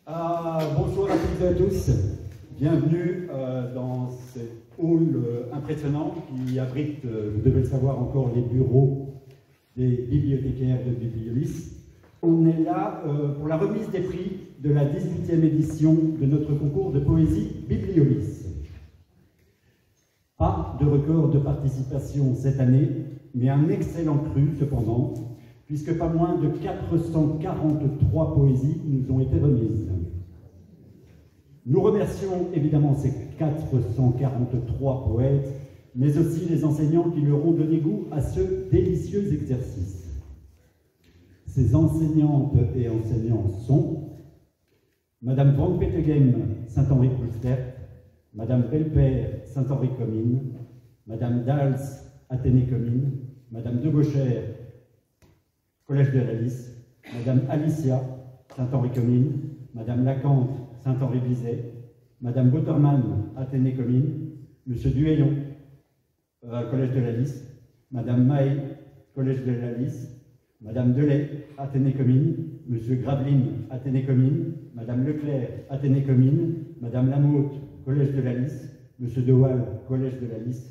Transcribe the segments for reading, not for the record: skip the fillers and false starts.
Bonjour à toutes et à tous. Bienvenue dans ce hall impressionnant qui abrite, vous devez le savoir encore, les bureaux des bibliothécaires de Bibliolis. On est là pour la remise des prix de la 18e édition de notre concours de poésie Bibliolis. Pas de record de participation cette année, mais un excellent cru cependant, puisque pas moins de 443 poésies nous ont été remises. Nous remercions évidemment ces 443 poètes, mais aussi les enseignants qui leur ont donné goût à ce délicieux exercice. Ces enseignantes et enseignants sont Madame Van Peteghem, Saint-Henri-Pulster, Madame Belpère, Saint-Henri-Comines, Madame Dals, Athénée-Comines, Madame de Gauchère, Collège de la Lys, Madame Alicia, Saint-Henri-Comines, Madame Lacante, Saint-Henri-Bizet, Madame Botterman, Athénée-Comines, Monsieur Duhaillon, Collège de la Lys, Madame Maé, Collège de la Lys, Madame Delay, Athénée-Comines, Monsieur Graveline, Athénée-Comines, Madame Leclerc, Athénée-Comines, Madame Lamotte, Collège de la Lys, Monsieur De Waal, Collège de la Lys,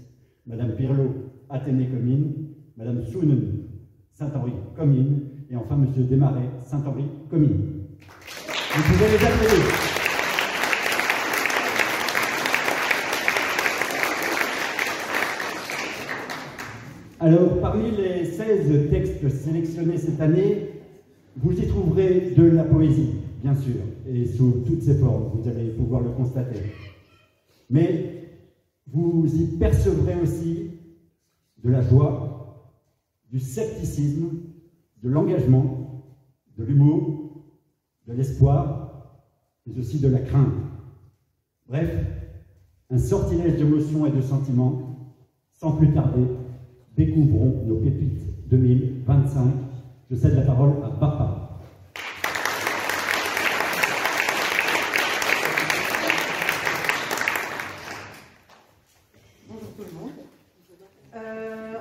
Madame Pirlot, Athénée-Comines, Madame Sounen, Saint-Henri-Comines, et enfin Monsieur Desmarais, Saint-Henri-Comines. Vous pouvez les applaudir. Alors, parmi les 16 textes sélectionnés cette année, vous y trouverez de la poésie, bien sûr, et sous toutes ses formes, vous allez pouvoir le constater. Mais vous y percevrez aussi de la joie, du scepticisme, de l'engagement, de l'humour, de l'espoir, mais aussi de la crainte. Bref, un sortilège d'émotions et de sentiments. Sans plus tarder, découvrons nos pépites 2025. Je cède la parole à Papa. Bonjour tout le monde.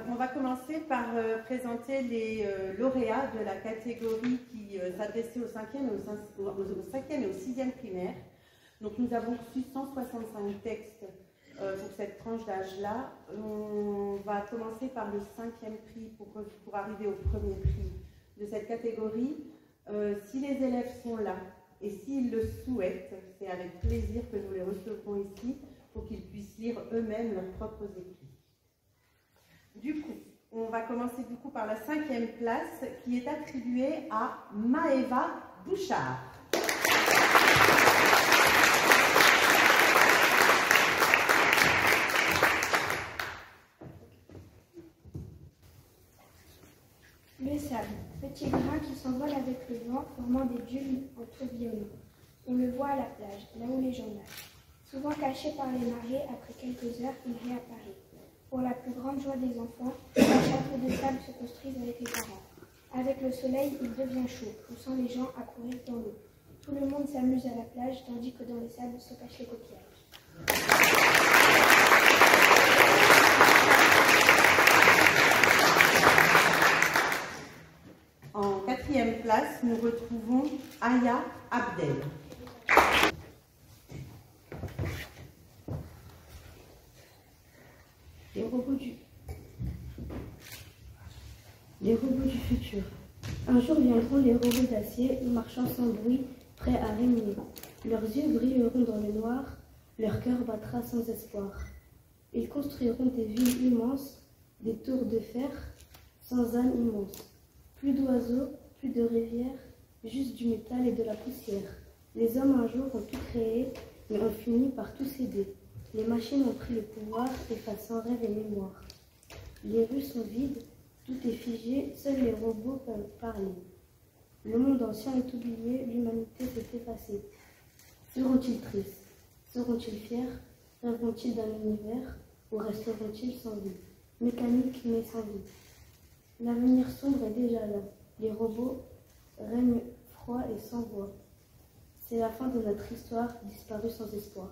On va commencer par présenter les lauréats de la catégorie qui s'adressait au 5e et au 6e primaire. Donc nous avons reçu 165 textes pour cette tranche d'âge-là. On va commencer par le 5e prix pour arriver au premier prix de cette catégorie. Si les élèves sont là et s'ils le souhaitent, c'est avec plaisir que nous les recevrons ici pour qu'ils puissent lire eux-mêmes leurs propres écrits. Du coup, on va commencer par la 5e place qui est attribuée à Maëva Bouchard. Le sable, petit grain qui s'envole avec le vent, formant des dunes en tourbillonnant. On le voit à la plage, là où les gens nagent. Souvent caché par les marées, après quelques heures, il réapparaît. Pour la plus grande joie des enfants, les châteaux de sable se construisent avec les parents. Avec le soleil, il devient chaud, poussant les gens à courir dans l'eau. Tout le monde s'amuse à la plage, tandis que dans les sables se cachent les coquillages. En 4e place, nous retrouvons Aya Abdel. Les robots du futur. Un jour viendront les robots d'acier, marchant sans bruit, prêts à régner. Leurs yeux brilleront dans le noir, leur cœur battra sans espoir. Ils construiront des villes immenses, des tours de fer, sans âme immense. Plus d'oiseaux, plus de rivières, juste du métal et de la poussière. Les hommes un jour ont tout créé, mais ont fini par tout céder. Les machines ont pris le pouvoir, effaçant rêve et mémoire. Les rues sont vides, tout est figé, seuls les robots peuvent parler. Le monde ancien est oublié, l'humanité s'est effacée. Seront-ils tristes? Seront-ils fiers? Rêveront-ils d'un univers? Ou resteront-ils sans vie? Mécanique mais sans vie. L'avenir sombre est déjà là. Les robots règnent froids et sans voix. C'est la fin de notre histoire, disparue sans espoir.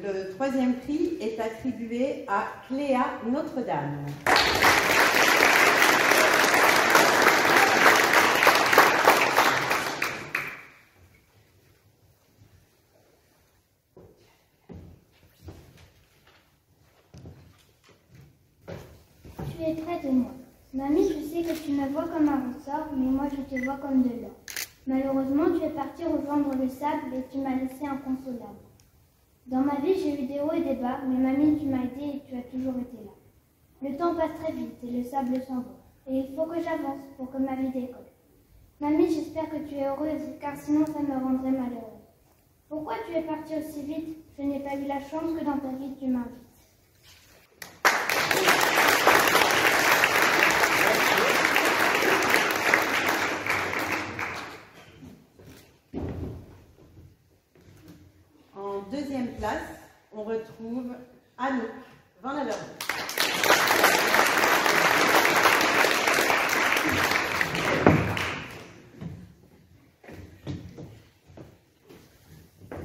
Le troisième prix est attribué à Cléa Notre-Dame. Tu es près de moi. Mamie, je sais que tu me vois comme un ressort, mais moi je te vois comme de l'or. Malheureusement, tu es parti rejoindre le sable et tu m'as laissé inconsolable. Dans ma vie, j'ai eu des hauts et des bas, mais mamie, tu m'as aidé et tu as toujours été là. Le temps passe très vite et le sable s'en va. Et il faut que j'avance pour que ma vie décolle. Mamie, j'espère que tu es heureuse, car sinon ça me rendrait malheureuse. Pourquoi tu es partie aussi vite? Je n'ai pas eu la chance que dans ta vie tu m'invites. En deuxième place, on retrouve Anouk Van Aller.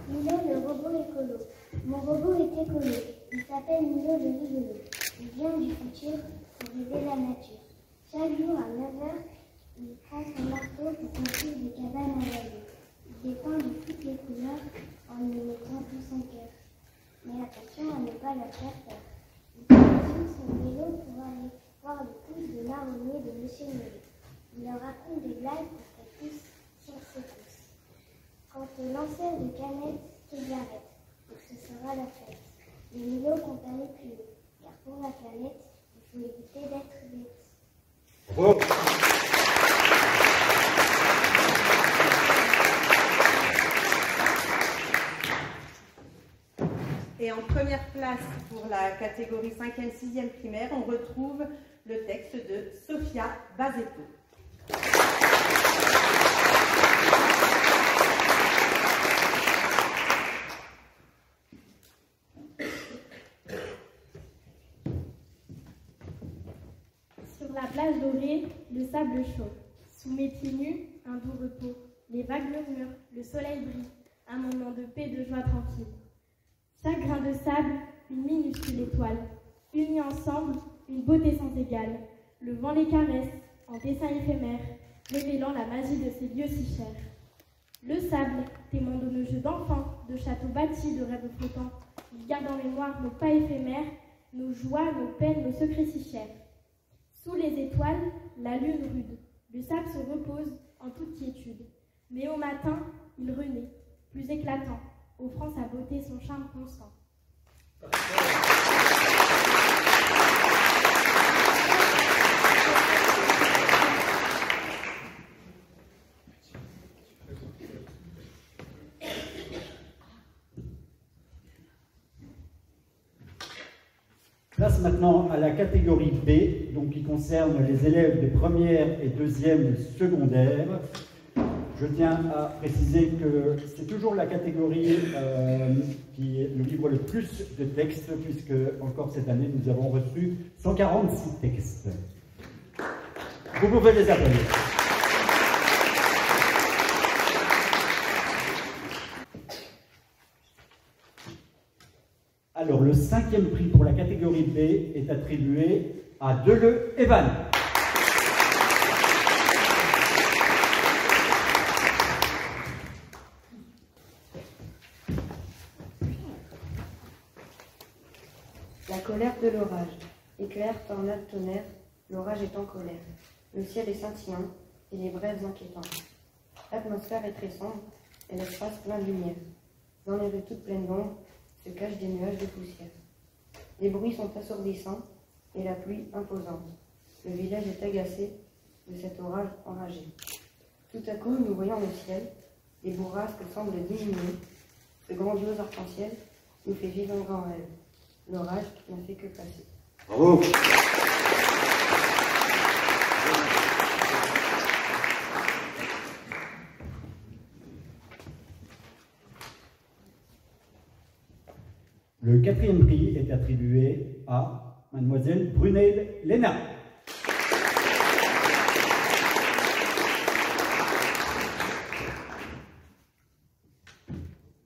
Milo le robot écolo. Mon robot est écolo. Il s'appelle Milo le rigolo. Il vient du futur pour aider la nature. Chaque jour à 9h, il prend son marteau pour construire des cabanes à laver. Il dépeint de toutes les couleurs en y mettant tout son cœur. Mais attention à ne pas leur faire peur. Il prend son vélo pour aller voir le pouce de marronnier de Monsieur Milo. Il leur raconte des blagues pour qu'elles poussent sur ses pouces. Quand le lanceur de canettes qu'il arrête, ce sera la fête. Les Milo comptent aller plus haut, car pour la planète, il faut éviter d'être bête. Bravo. Et en première place pour la catégorie 5e, 6e primaire, on retrouve le texte de Sofia Bazetto. Sur la plage dorée, le sable chaud. Sous mes pieds nus, un doux repos. Les vagues murmurent, le soleil brille. Un moment de paix, de joie tranquille. Chaque grain de sable, une minuscule étoile. Unis ensemble, une beauté sans égale. Le vent les caresse, en dessin éphémère, révélant la magie de ces lieux si chers. Le sable, témoin de nos jeux d'enfants, de châteaux bâtis, de rêves flottants. Il garde en mémoire nos pas éphémères, nos joies, nos peines, nos secrets si chers. Sous les étoiles, la lune rude. Le sable se repose en toute quiétude. Mais au matin, il renaît, plus éclatant, offrant sa beauté, son charme constant. Place maintenant à la catégorie B, donc qui concerne les élèves des premières et deuxièmes secondaires. Je tiens à préciser que c'est toujours la catégorie qui nous livre le plus de textes, puisque encore cette année, nous avons reçu 146 textes. Vous pouvez les applaudir. Alors, le 5e prix pour la catégorie B est attribué à Deleu Evan. La colère de l'orage. Éclair, tornade, tonnerre, l'orage est en colère. Le ciel est scintillant et les brèves inquiétantes. L'atmosphère est très sombre et l'espace plein de lumière. Dans les rues toutes pleines d'ombre se cachent des nuages de poussière. Les bruits sont assourdissants et la pluie imposante. Le village est agacé de cet orage enragé. Tout à coup, nous voyons le ciel, les bourrasques semblent diminuer. Ce grandiose arc-en-ciel nous fait vivre un grand rêve. L'orage n'a fait que passer. Bravo. Le 4e prix est attribué à Mademoiselle Brunel Léna.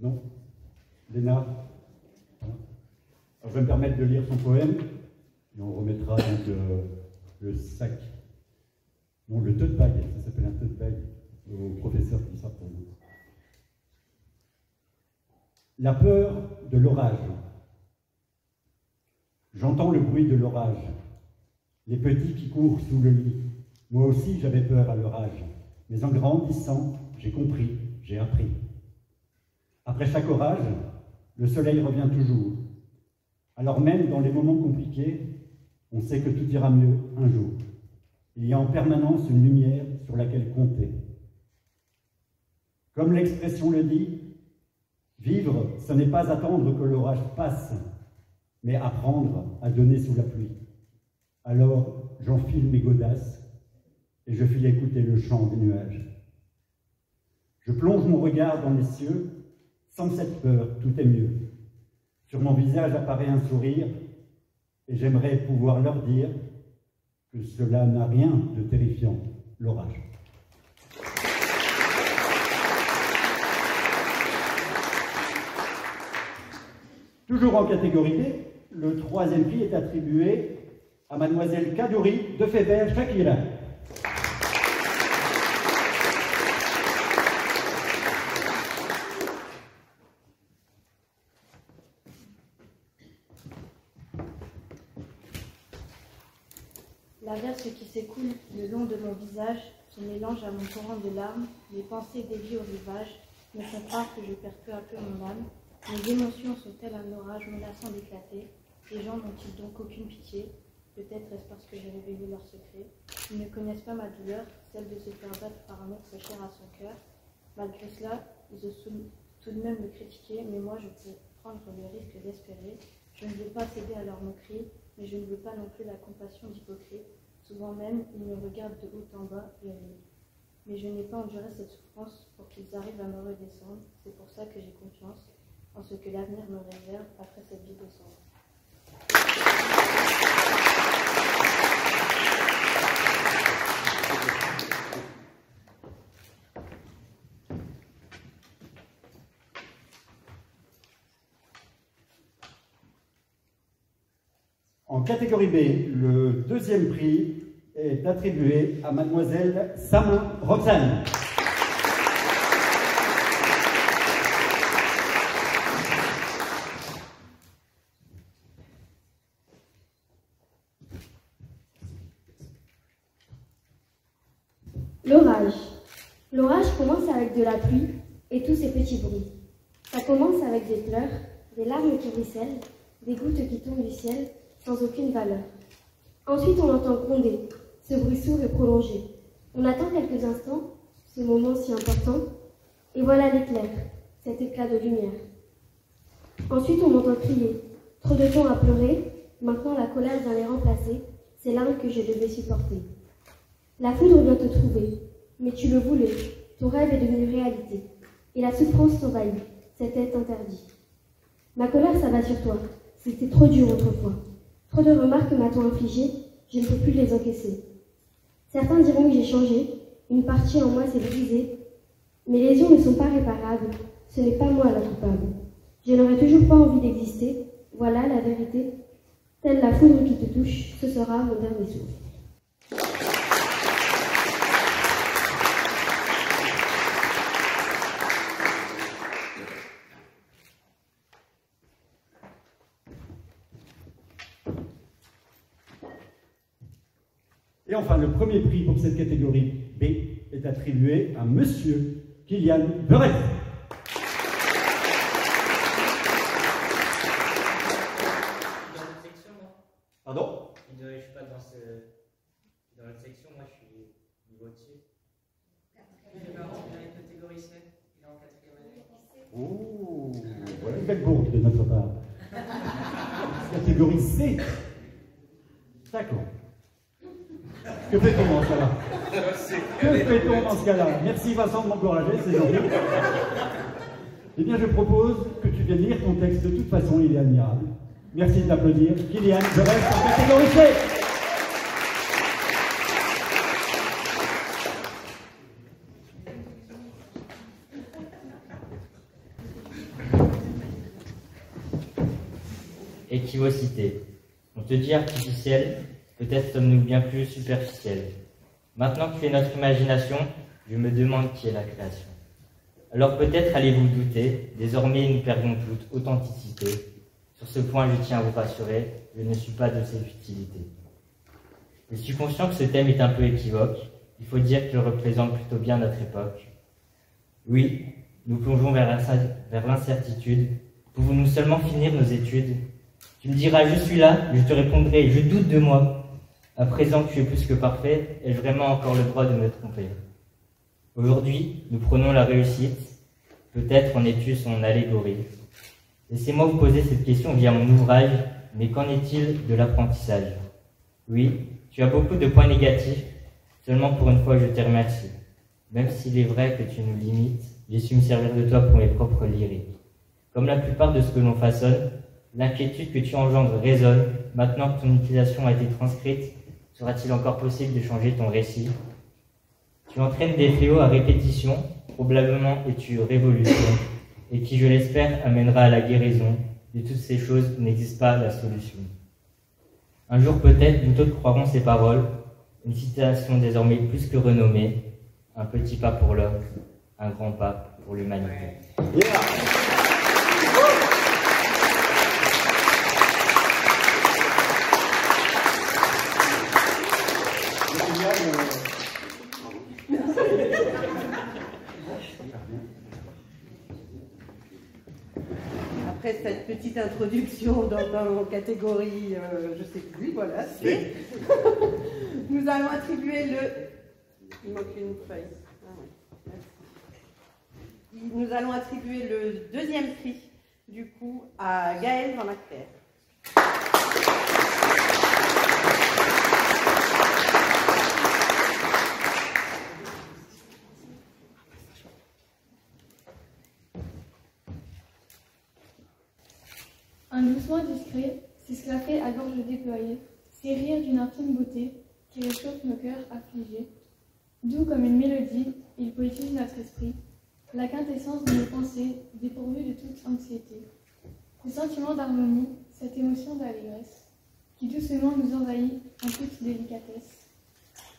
Non, Léna. permettre de lire son poème. Et on remettra donc le sac, non, le tote bag, ça s'appelle un tote bag, au professeur qui sera pour nous. La peur de l'orage. J'entends le bruit de l'orage, les petits qui courent sous le lit. Moi aussi j'avais peur à l'orage, mais en grandissant, j'ai compris, j'ai appris. Après chaque orage, le soleil revient toujours. Alors même dans les moments compliqués, on sait que tout ira mieux un jour. Il y a en permanence une lumière sur laquelle compter. Comme l'expression le dit, vivre, ce n'est pas attendre que l'orage passe, mais apprendre à donner sous la pluie. Alors, j'enfile mes godasses et je file écouter le chant des nuages. Je plonge mon regard dans les cieux, sans cette peur, tout est mieux. Sur mon visage apparaît un sourire, et j'aimerais pouvoir leur dire que cela n'a rien de terrifiant, l'orage. Toujours en catégorie B, le troisième prix est attribué à Mademoiselle Kadouri de Fébert Shakira. L'averse qui s'écoule le long de mon visage se mélange à mon torrent de larmes, mes pensées déviées au rivage me font croire que je perds peu à peu mon âme. Mes émotions sont telles un orage menaçant d'éclater. Les gens n'ont-ils donc aucune pitié? Peut-être est-ce parce que j'ai révélé leur secret. Ils ne connaissent pas ma douleur, celle de se faire battre par un être cher à son cœur. Malgré cela, ils osent tout de même me critiquer, mais moi je peux prendre le risque d'espérer. Je ne veux pas céder à leurs moqueries, mais je ne veux pas non plus la compassion d'hypocrite. Souvent même, ils me regardent de haut en bas et rient. Mais je n'ai pas enduré cette souffrance pour qu'ils arrivent à me redescendre. C'est pour ça que j'ai confiance en ce que l'avenir me réserve après cette vie de sombre. En catégorie B, le deuxième prix est attribué à Mademoiselle Samin Roxane. L'orage. L'orage commence avec de la pluie et tous ces petits bruits. Ça commence avec des pleurs, des larmes qui ruissellent, des gouttes qui tombent du ciel sans aucune valeur. Ensuite, on entend gronder, ce bruit sourd et prolongé. On attend quelques instants, ce moment si important, et voilà l'éclair, cet éclat de lumière. Ensuite, on entend crier. Trop de temps à pleurer, maintenant la colère vient les remplacer, ces larmes que je devais supporter. La foudre vient te trouver, mais tu le voulais, ton rêve est devenu réalité, et la souffrance t'envahit, c'était interdit. Ma colère s'abat sur toi, c'était trop dur autrefois. Trop de remarques m'a-t-on infligé, je ne peux plus les encaisser. Certains diront que j'ai changé, une partie en moi s'est brisée. Mes lésions ne sont pas réparables, ce n'est pas moi la coupable. Je n'aurai toujours pas envie d'exister, voilà la vérité. Telle la foudre qui te touche, ce sera mon dernier souffle. Et enfin, le premier prix pour cette catégorie B est attribué à Monsieur Kylian Beret. Pardon? Je ne suis pas dans la section, moi je suis niveautier. Il est dans la catégorie C. Il est en catégorie C. Oh, voilà une belle bourde de notre part. Catégorie C. D'accord. Que fait-on dans ce cas-là? Que fait-on dans ce cas-là? Merci Vincent de m'encourager, c'est gentil. Eh bien, je propose que tu viennes lire ton texte. De toute façon, il est admirable. Merci de l'applaudir. Kylian, je reste en catégorie C. Et équivocité. On te dit artificiel, peut-être sommes-nous bien plus superficiels. Maintenant que tu es notre imagination, je me demande qui est la création. Alors peut-être allez-vous douter, désormais nous perdons toute authenticité. Sur ce point, je tiens à vous rassurer, je ne suis pas de ces futilités. Je suis conscient que ce thème est un peu équivoque, il faut dire qu'il représente plutôt bien notre époque. Oui, nous plongeons vers l'incertitude. Pouvons-nous seulement finir nos études? Tu me diras, je suis là, je te répondrai, je doute de moi. À présent que tu es plus que parfait, ai-je vraiment encore le droit de me tromper? Aujourd'hui, nous prenons la réussite. Peut-être en es-tu son allégorie. Laissez-moi vous poser cette question via mon ouvrage, mais qu'en est-il de l'apprentissage? Oui, tu as beaucoup de points négatifs, seulement pour une fois je te remercie. Même s'il est vrai que tu nous limites, j'ai su me servir de toi pour mes propres lyriques. Comme la plupart de ce que l'on façonne, l'inquiétude que tu engendres résonne. Maintenant que ton utilisation a été transcrite, sera-t-il encore possible de changer ton récit? Tu entraînes des fléaux à répétition, probablement es-tu révolution, et qui, je l'espère, amènera à la guérison. De toutes ces choses n'existe pas la solution. Un jour peut-être, nous tous croirons ces paroles, une citation désormais plus que renommée, un petit pas pour l'homme, un grand pas pour l'humanité. Après cette petite introduction dans catégorie, je sais plus, voilà, c'est. Nous allons attribuer le. Il manque une feuille. Ah ouais. Nous allons attribuer le deuxième prix, du coup, à Gaël Van Acter. Un doucement discret, c'est ce qu'a fait à gorge déployée, c'est rire d'une intime beauté qui réchauffe nos cœurs affligés. Doux comme une mélodie, il poétise notre esprit, la quintessence de nos pensées, dépourvue de toute anxiété. Ce sentiment d'harmonie, cette émotion d'allégresse, qui doucement nous envahit en toute délicatesse.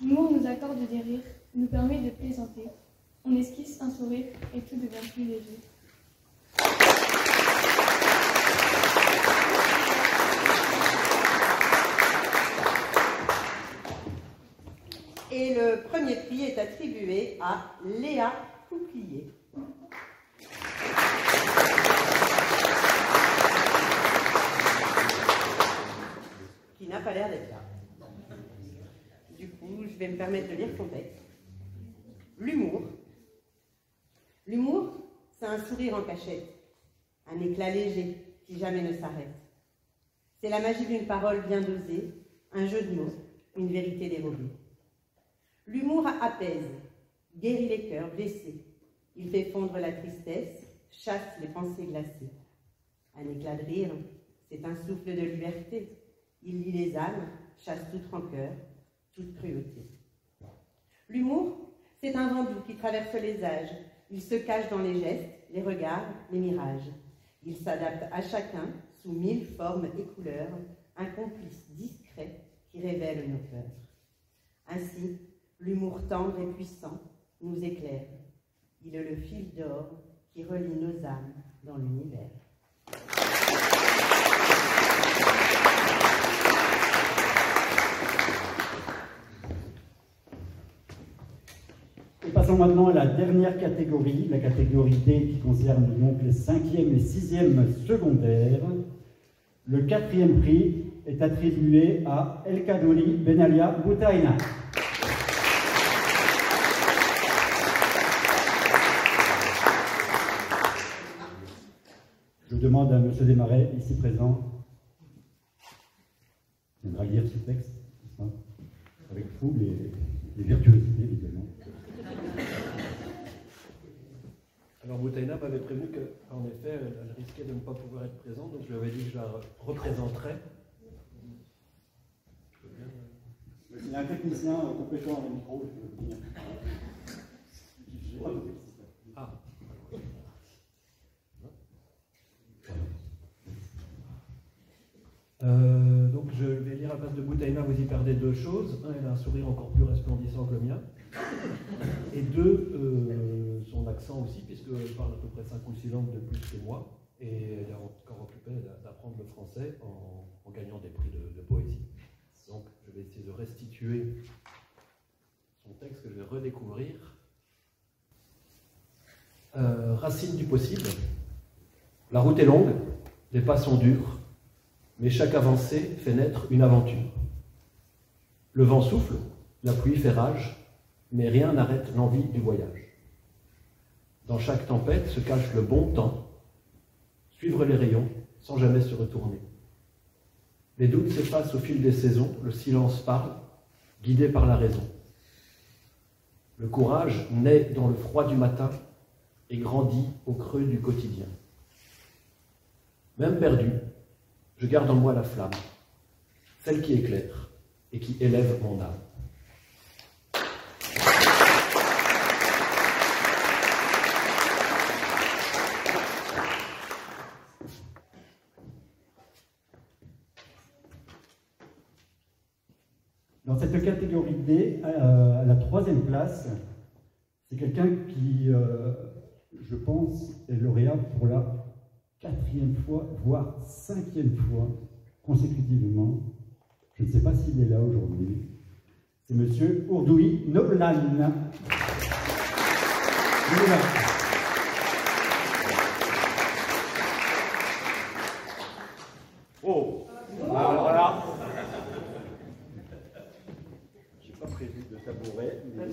L'humour nous accorde des rires, nous permet de plaisanter. On esquisse un sourire et tout devient plus léger. Et le premier prix est attribué à Léa Couplier. Qui n'a pas l'air d'être là. Du coup, je vais me permettre de lire son texte. L'humour. L'humour, c'est un sourire en cachette, un éclat léger qui jamais ne s'arrête. C'est la magie d'une parole bien dosée, un jeu de mots, une vérité dérobée. L'humour apaise, guérit les cœurs blessés. Il fait fondre la tristesse, chasse les pensées glacées. Un éclat de rire, c'est un souffle de liberté. Il lie les âmes, chasse toute rancœur, toute cruauté. L'humour, c'est un vent doux qui traverse les âges. Il se cache dans les gestes, les regards, les mirages. Il s'adapte à chacun sous 1000 formes et couleurs, un complice discret qui révèle nos peurs. Ainsi, l'humour tendre et puissant nous éclaire. Il est le fil d'or qui relie nos âmes dans l'univers. Et passons maintenant à la dernière catégorie, la catégorie D qui concerne donc les 5e et 6e secondaires. Le 4e prix est attribué à El Kadouri Benalia Boutaina. Je demande à M. Desmarais, ici présent, il viendra lire ce texte, avec fougue et virtuosité, évidemment. Alors Boutaina m'avait prévenu qu'en effet, elle risquait de ne pas pouvoir être présente, donc je lui avais dit que je la représenterais. Il y a un technicien compétent à micro, je veux dire. Ah. face de Boutaina, vous y perdez deux choses. Un, elle a un sourire encore plus resplendissant que le mien. Et deux, son accent aussi, puisqu'elle parle à peu près 5 ou 6 langues de plus que moi. Et elle est encore occupée d'apprendre le français en gagnant des prix de poésie. Donc, je vais essayer de restituer son texte que je vais redécouvrir. Racine du possible. La route est longue, les pas sont durs, mais chaque avancée fait naître une aventure. Le vent souffle, la pluie fait rage, mais rien n'arrête l'envie du voyage. Dans chaque tempête se cache le bon temps, suivre les rayons sans jamais se retourner. Les doutes s'effacent au fil des saisons, le silence parle, guidé par la raison. Le courage naît dans le froid du matin et grandit au creux du quotidien. Même perdu, je garde en moi la flamme, celle qui éclaire et qui élève mon âme. Dans cette catégorie D, à la 3e place, c'est quelqu'un qui, je pense, est lauréat pour la 4e fois, voire 5e fois consécutivement. Je ne sais pas s'il est là aujourd'hui. C'est Monsieur Ourdoui Noblan. Il est là. Oh, alors là. J'ai pas prévu de tabouret. Mais...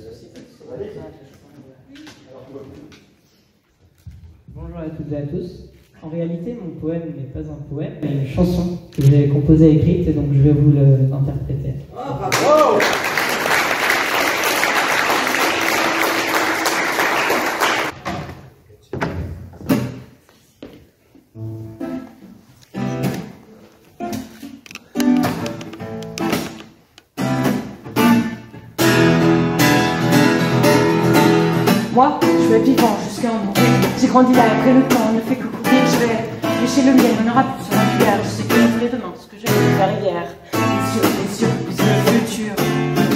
Bonjour à toutes et à tous. En réalité, mon poème n'est pas un poème, mais une chanson que j'ai composée et écrite, et donc je vais vous l'interpréter. Oh, bravo! Moi, je vais vivant jusqu'à en mourir. J'ai grandi là après le temps ne fait que courir. Je vais lécher le miel, il n'y en aura plus sur la rivière. Je sais que je ferai demain ce que j'ai fait faire hier. Les yeux, puis c'est le futur.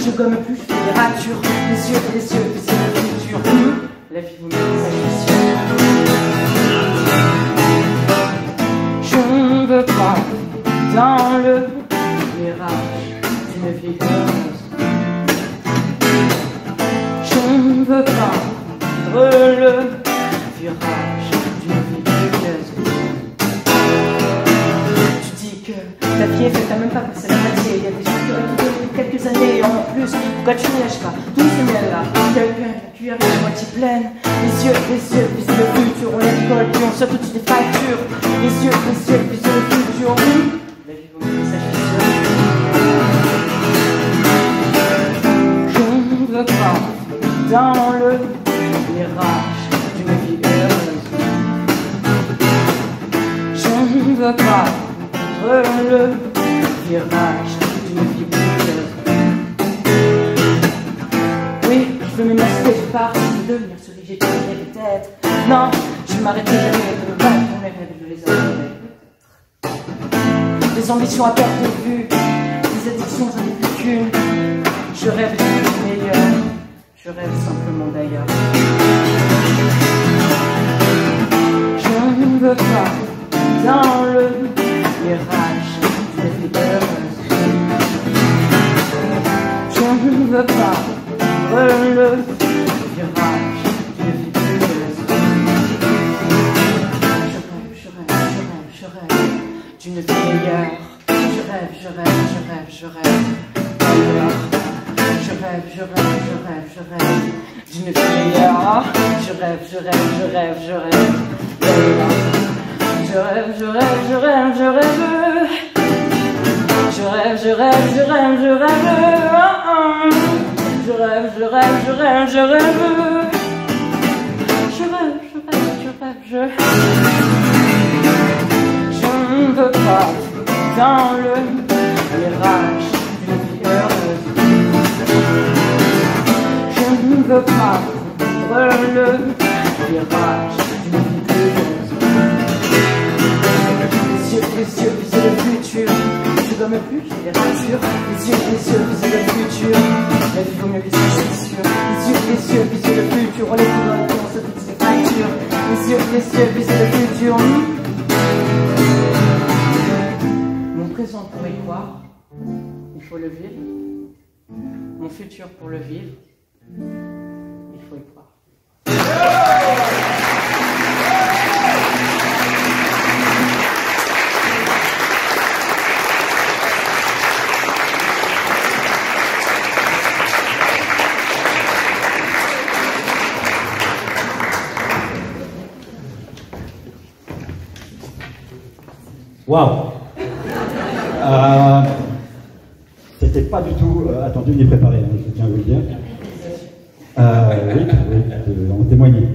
Je gomme plus, je fais des ratures. Les yeux, puis c'est le futur. La vie vous met des agressions. Je ne veux pas dans le mirage d'une vie heureuse. Je ne veux pas le virage d'une vie curieuse. Tu dis que ta vie est faite, t'as même pas passé la moitié. Il y a des gens qui auraient tout donné quelques années et en plus. Pourquoi tu ne lâches pas tout ce miel-là? Quelqu'un qui a la moitié pleine. Les yeux, puis c'est le futur. On l'école, puis on sort tout de suite des factures. Les yeux, puis c'est le futur. La vie vaut mieux, ça je suis sûr. Je ne veux pas dans le mirage d'une vie heureuse. Je ne veux pas prendre le virage d'une vie curieuse. Oui, je veux m'émanciper du parti, de devenir celui que j'ai pu peut-être. Non, je m'arrêterai jamais de me battre pour mes rêves et de les arriver. Des ambitions à perte de vue, des addictions, j'en ai plus qu'une. Je rêve d'être meilleur. Je rêve simplement d'ailleurs. Je ne veux pas dans le mirage d'une vie heureuse. Je ne veux pas le virage d'une vie curieuse. Je rêve d'une vie meilleure. Je rêve d'ailleurs. Je rêve d'une vie meilleure. Je rêve d'ailleurs. Je ne veux pas dans le mirage d'une vie heureuse. Je ne veux pas prendre le virage d'une vie curieuse. Les yeux, puis c'est le futur. Je dois me plus, j'ai les ratures. Les yeux, viser le futur. La vie vaut mieux que ça, je suis sûr. Les yeux, viser le futur. On les fout dans la cour, on se fixe les factures. Les yeux, viser le futur. Mon présent pour y croire, il faut le vivre. Mon futur pour le vivre, il faut y croire. Waouh! C'était pas du tout attendu ni préparé, hein, je tiens à vous le dire. Oui, en témoigner.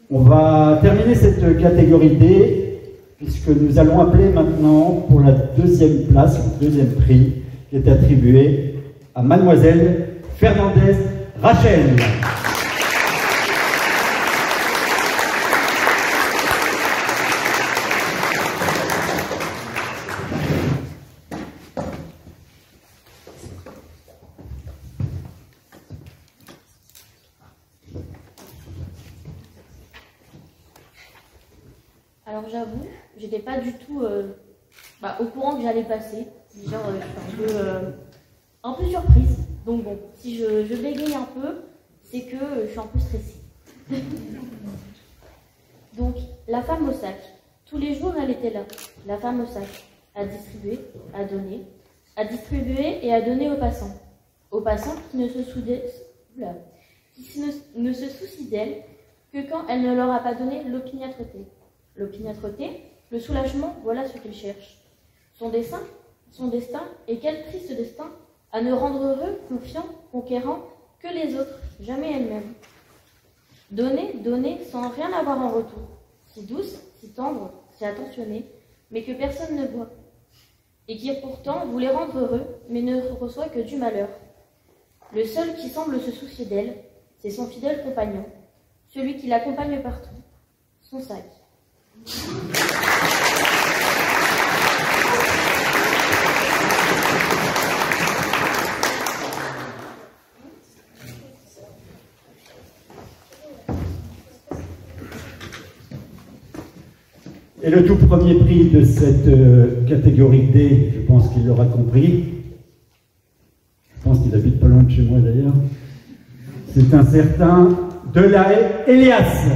On va terminer cette catégorie D, puisque nous allons appeler maintenant pour la deuxième place, le deuxième prix, qui est attribué à Mademoiselle Fernandez Rachel. Alors j'avoue, j'étais pas du tout au courant que j'allais passer. Genre, je suis un peu surprise. Donc bon, si je bégaye un peu, c'est que je suis un peu stressée. Donc, la femme au sac. Tous les jours, elle était là. La femme au sac. À distribuer, à donner. À distribuer et à donner aux passants. Aux passants qui ne se soucient d'elle que quand elle ne leur a pas donné l'opiniâtreté. L'opiniâtreté, le soulagement, voilà ce qu'il cherche. Son destin, et quel triste destin, à ne rendre heureux, confiant, conquérant, que les autres, jamais elle-même. Donner sans rien avoir en retour, si douce, si tendre, si attentionnée, mais que personne ne voit, et qui pourtant voulait rendre heureux, mais ne reçoit que du malheur. Le seul qui semble se soucier d'elle, c'est son fidèle compagnon, celui qui l'accompagne partout, son sac. Et le tout premier prix de cette catégorie D, je pense qu'il l'aura compris. Je pense qu'il habite pas loin de chez moi d'ailleurs. C'est un certain Delahaye Elias.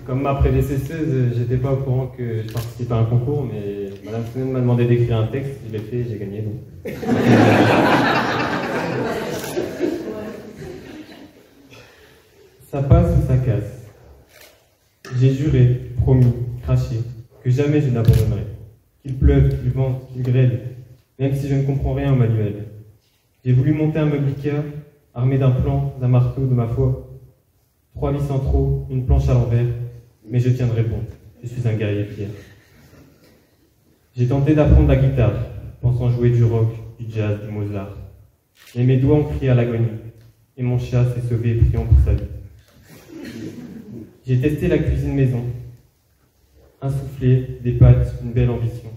Comme ma prédécesseuse, j'étais pas au courant que je participais à un concours, mais Madame Founen m'a demandé d'écrire un texte, je l'ai fait et j'ai gagné. Donc. Ça passe ou ça casse. J'ai juré, promis, craché, que jamais je n'abandonnerai. Qu'il pleuve, qu'il vente, qu'il grêle, même si je ne comprends rien au manuel. J'ai voulu monter un meuble Ikea, armé d'un plan, d'un marteau, de ma foi. 3 vis en trop, une planche à l'envers, mais je tiendrai bon, je suis un guerrier fier. J'ai tenté d'apprendre la guitare, pensant jouer du rock, du jazz, du Mozart. Mais mes doigts ont crié à l'agonie, et mon chat s'est sauvé priant pour sa vie. J'ai testé la cuisine maison, un soufflé, des pâtes, une belle ambition.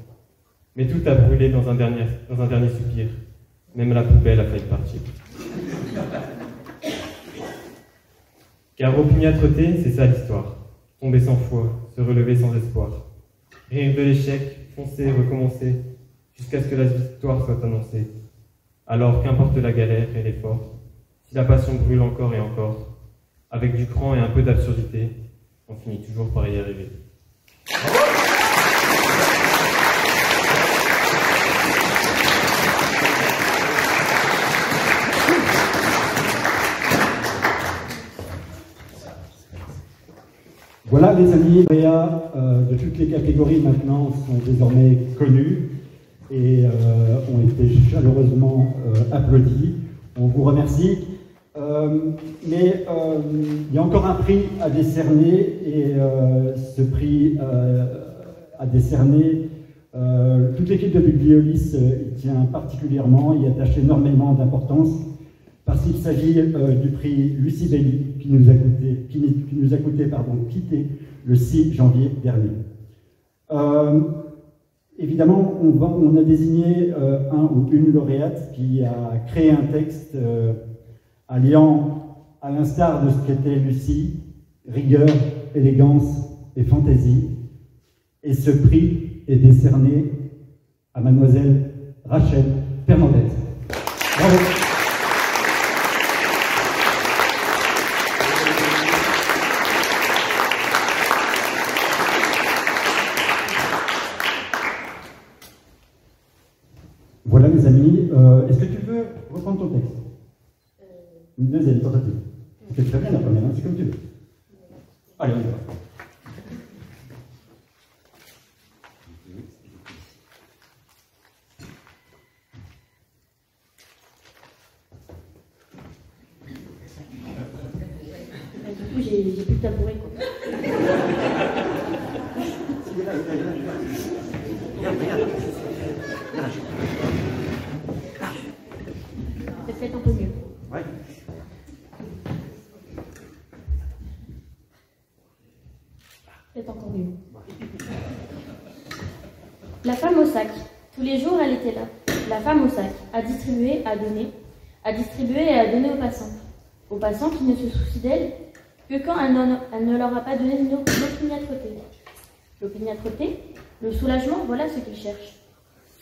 Mais tout a brûlé dans un dernier soupir, même la poubelle a failli partir. Car opiniâtreté, c'est ça l'histoire. Tomber sans foi, se relever sans espoir. Rire de l'échec, foncer, recommencer, jusqu'à ce que la victoire soit annoncée. Alors qu'importe la galère et l'effort, si la passion brûle encore et encore, avec du cran et un peu d'absurdité, on finit toujours par y arriver. Voilà les amis, de toutes les catégories maintenant sont désormais connus. et ont été chaleureusement applaudis. On vous remercie. Mais il y a encore un prix à décerner, et ce prix à décerner, toute l'équipe de Bibliolis y tient particulièrement, y attache énormément d'importance, parce qu'il s'agit du prix Lucie Belli, qui nous a coûté quitter le 6 janvier dernier. Évidemment, on a désigné un ou une lauréate qui a créé un texte alliant, à l'instar de ce qu'était Lucie, rigueur, élégance et fantaisie. Et ce prix est décerné à mademoiselle Rachel Fernandez. Bravo. Voilà mes amis, est-ce que tu veux reprendre ton texte? Une deuxième tentative. C'est très bien la première, hein, c'est comme tu veux. Allez, on y va. Du coup, j'ai plus de tabouret, quoi. C'est peut-être un peu mieux. Ouais. Peut-être encore mieux. La femme au sac. Tous les jours, elle était là. La femme au sac, à distribuer, à donner, à distribuer et à donner aux passants. Aux passants qui ne se soucient d'elle que quand elle ne leur a pas donné l'opiniâtreté. L'opiniâtreté, le soulagement, voilà ce qu'ils cherchent.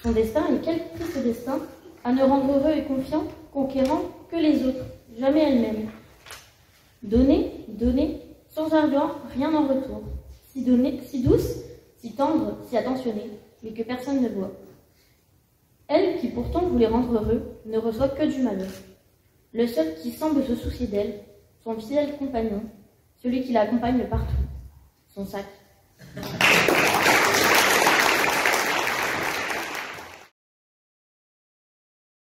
Son destin, et quel triste destin, à ne rendre heureux et confiant, conquérant que les autres, jamais elle-même. Donner, donner, sans argent, rien en retour. Si douce, si tendre, si attentionnée, mais que personne ne voit. Elle, qui pourtant voulait rendre heureux, ne reçoit que du malheur. Le seul qui semble se soucier d'elle, son fidèle compagnon, celui qui l'accompagne partout, son sac.